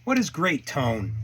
What is great tone?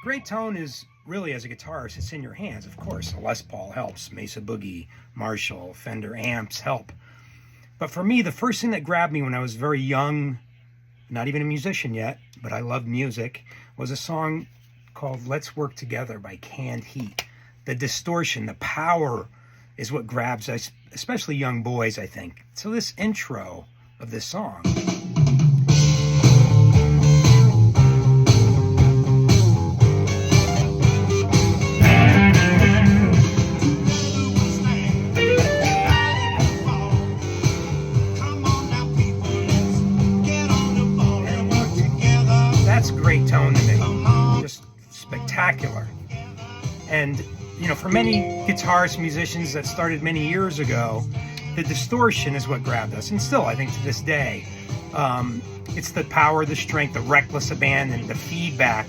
Great tone is really, as a guitarist, it's in your hands. Of course, a Les Paul helps, Mesa Boogie, Marshall, Fender amps help. But for me, the first thing that grabbed me when I was very young, not even a musician yet, but I loved music, was a song called Let's Work Together by Canned Heat. The distortion, the power is what grabs us, especially young boys, I think. So this intro of this song. That's great tone to me, just spectacular. And, you know, for many guitarists, musicians that started many years ago, the distortion is what grabbed us. And still, I think to this day, it's the power, the strength, the reckless abandon, the feedback.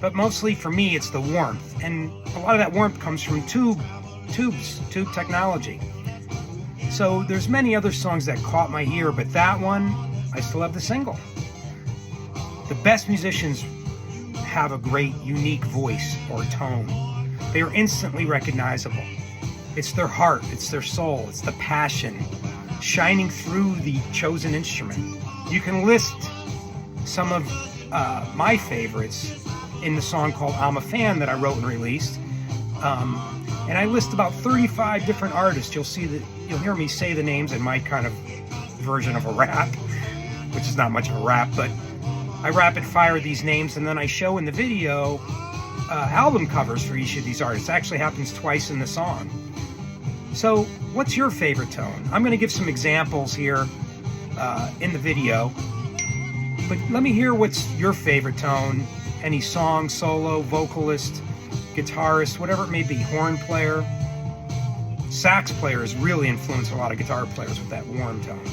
But mostly for me, it's the warmth. And a lot of that warmth comes from tube technology. So there's many other songs that caught my ear, but that one, I still have the single. The best musicians have a great, unique voice or tone. They are instantly recognizable. It's their heart, it's their soul, it's the passion shining through the chosen instrument. You can list some of my favorites in the song called I'm a Fan that I wrote and released. And I list about 35 different artists. You'll hear me say the names in my kind of version of a rap, which is not much of a rap, but I rapid fire these names, and then I show in the video album covers for each of these artists. It actually happens twice in the song. So what's your favorite tone? I'm going to give some examples here in the video, but let me hear what's your favorite tone. Any song, solo, vocalist, guitarist, whatever it may be, horn player. Sax players really influence a lot of guitar players with that warm tone.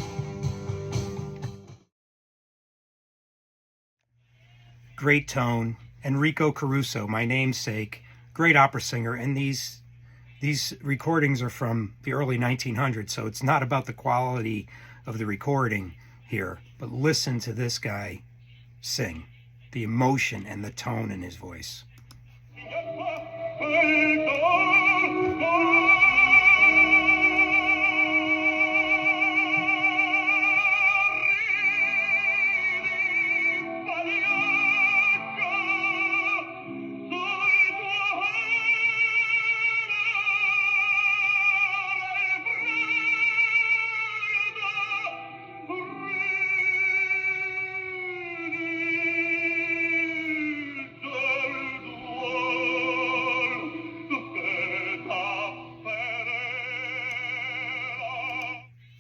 Great tone. Enrico Caruso, my namesake, great opera singer, and these recordings are from the early 1900s, so it's not about the quality of the recording here, but listen to this guy sing, the emotion and the tone in his voice.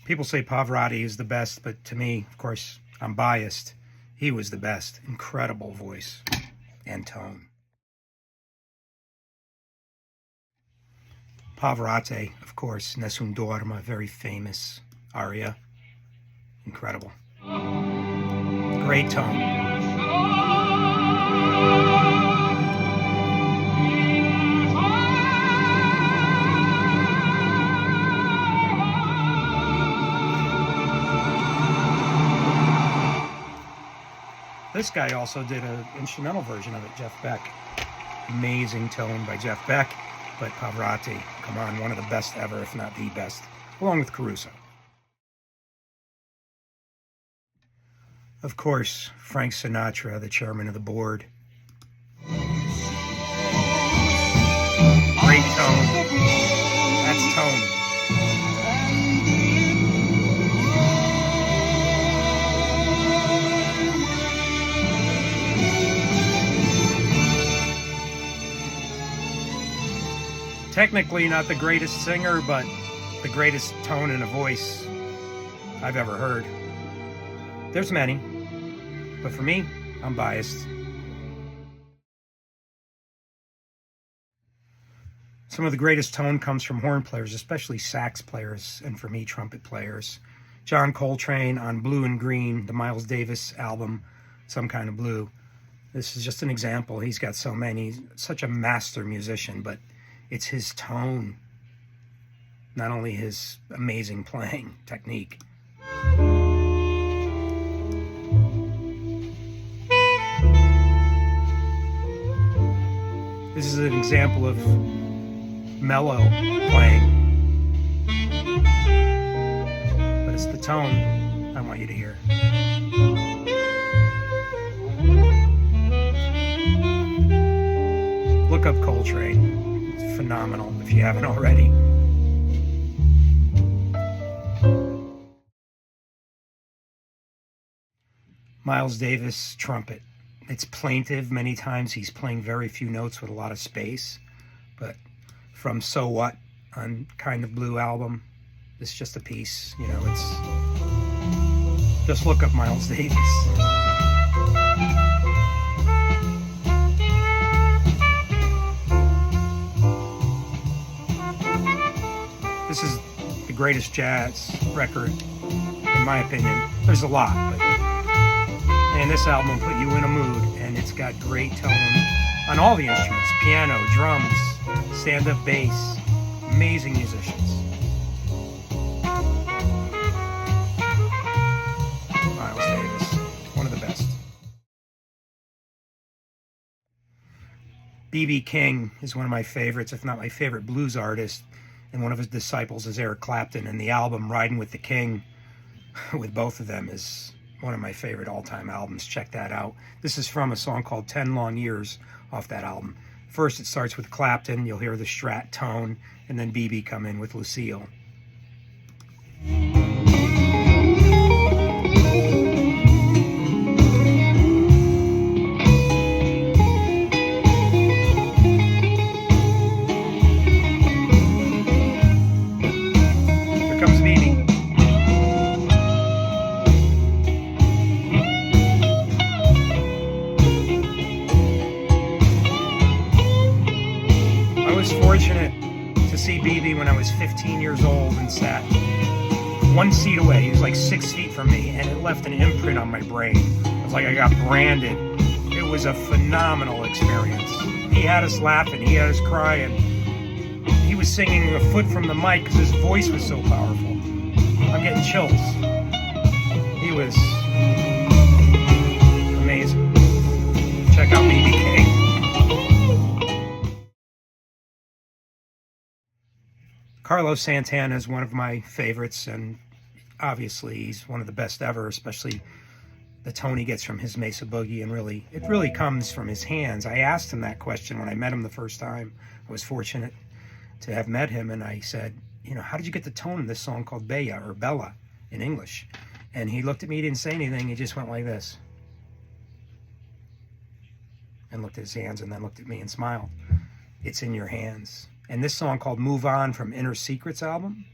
People say Pavarotti is the best, but to me, of course, I'm biased. He was the best. Incredible voice and tone. Pavarotti, of course, Nessun Dorma, very famous aria. Incredible. Great tone. This guy also did an instrumental version of it, Jeff Beck. Amazing tone by Jeff Beck, but Pavarotti, come on, one of the best ever, if not the best, along with Caruso. Of course, Frank Sinatra, the chairman of the board. Great tone. That's tone. Technically not the greatest singer, but the greatest tone and a voice I've ever heard. There's many, but for me, I'm biased. Some of the greatest tone comes from horn players, especially sax players, and for me, trumpet players. John Coltrane on Blue and Green, the Miles Davis album, Some Kind of Blue. This is just an example. He's got so many. He's such a master musician, but it's his tone, not only his amazing playing technique. This is an example of mellow playing, but it's the tone I want you to hear. Look up Coltrane. It's phenomenal if you haven't already. Miles Davis, trumpet. It's plaintive. Many times he's playing very few notes with a lot of space. But from So What on Kind of Blue album, it's just a piece. You know, it's... Just look up Miles Davis. This is the greatest jazz record, in my opinion. There's a lot, but man, this album will put you in a mood, and it's got great tone on all the instruments. Piano, drums, stand-up bass, amazing musicians. Miles Davis, one of the best. B.B. King is one of my favorites, if not my favorite blues artist, and one of his disciples is Eric Clapton, and the album Riding with the King with both of them is one of my favorite all-time albums. Check that out. This is from a song called 10 Long Years off that album. First it starts with Clapton, you'll hear the Strat tone, and then B.B. come in with Lucille. Fortunate to see BB when I was 15 years old and sat one seat away. He was like 6 feet from me, and it left an imprint on my brain. It was like I got branded. It was a phenomenal experience. He had us laughing. He had us crying. He was singing a foot from the mic because his voice was so powerful. I'm getting chills. He was amazing. Check out BB King. Carlos Santana is one of my favorites, and obviously he's one of the best ever, especially the tone he gets from his Mesa Boogie, and it really comes from his hands. I asked him that question when I met him the first time. I was fortunate to have met him, and I said, you know, how did you get the tone of this song called Bella, or Bella in English? And he looked at me, he didn't say anything, he just went like this. And looked at his hands, and then looked at me and smiled. It's in your hands. And this song called Move On from Inner Secrets album,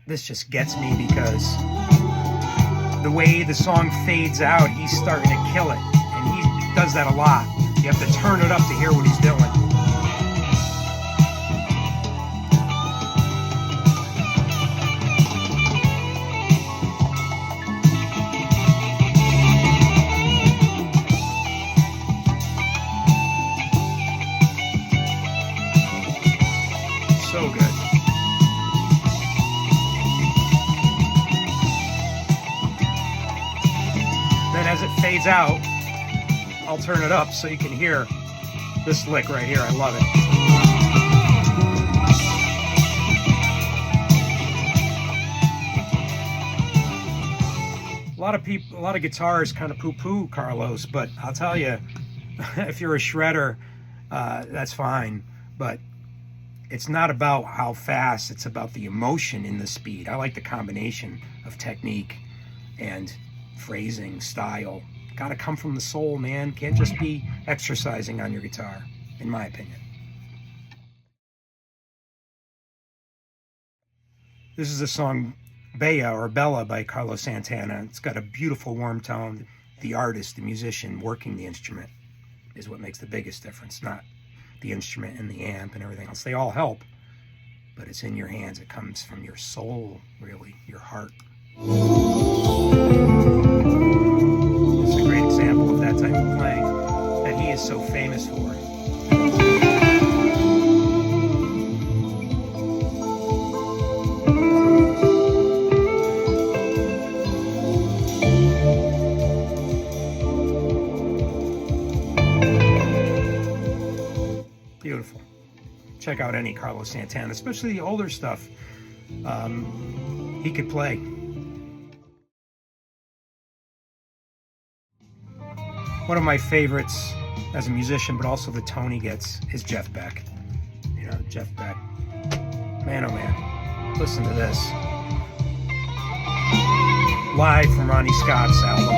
this just gets me because the way the song fades out, he's starting to kill it. And he does that a lot. You have to turn it up to hear what he's doing. So good. Then as it fades out, I'll turn it up so you can hear this lick right here. I love it. A lot of people, a lot of guitarists kind of poo-poo Carlos, but I'll tell you, if you're a shredder, that's fine. But it's not about how fast, it's about the emotion in the speed. I like the combination of technique and phrasing, style. Gotta come from the soul, man. Can't just be exercising on your guitar, in my opinion. This is the song Bella or Bella by Carlos Santana. It's got a beautiful warm tone. The artist, the musician working the instrument is what makes the biggest difference, not the instrument and the amp and everything else. They all help, but it's in your hands. It comes from your soul, really, your heart. It's a great example of that type of playing. check out any Carlos Santana, especially the older stuff. He could play. One of my favorites as a musician, but also the tone he gets, is Jeff Beck. You know, Jeff Beck. Man, oh man. Listen to this. Live from Ronnie Scott's album.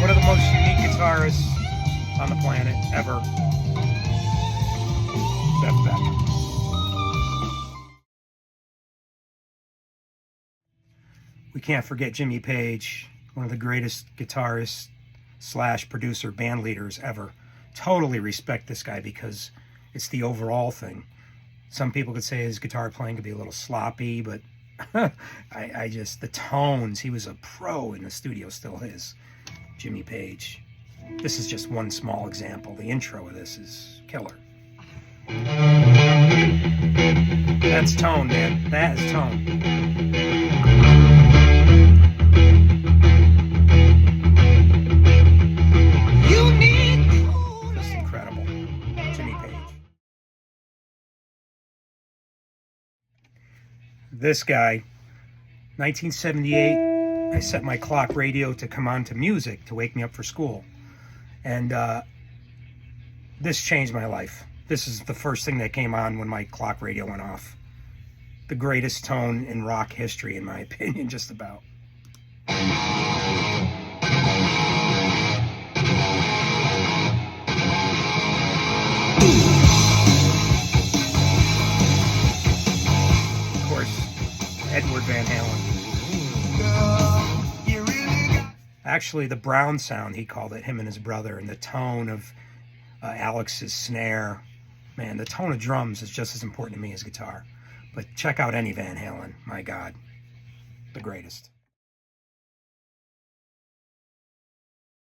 One of the most unique guitarists on the planet ever. Jeff Beck. We can't forget Jimmy Page, one of the greatest guitarists / producer band leaders ever. Totally respect this guy because it's the overall thing. Some people could say his guitar playing could be a little sloppy, but I just, the tones, he was a pro in the studio, still is. Jimmy Page. This is just one small example. The intro of this is killer. That's tone, man. That is tone. Just incredible. Jimmy Page. This guy, 1978, I set my clock radio to come on to music to wake me up for school. And this changed my life. This is the first thing that came on when my clock radio went off. The greatest tone in rock history, in my opinion, just about. Of course, Edward Van Halen. Actually, the Brown sound, he called it, him and his brother, and the tone of Alex's snare. Man, the tone of drums is just as important to me as guitar. But check out any Van Halen. My God, the greatest.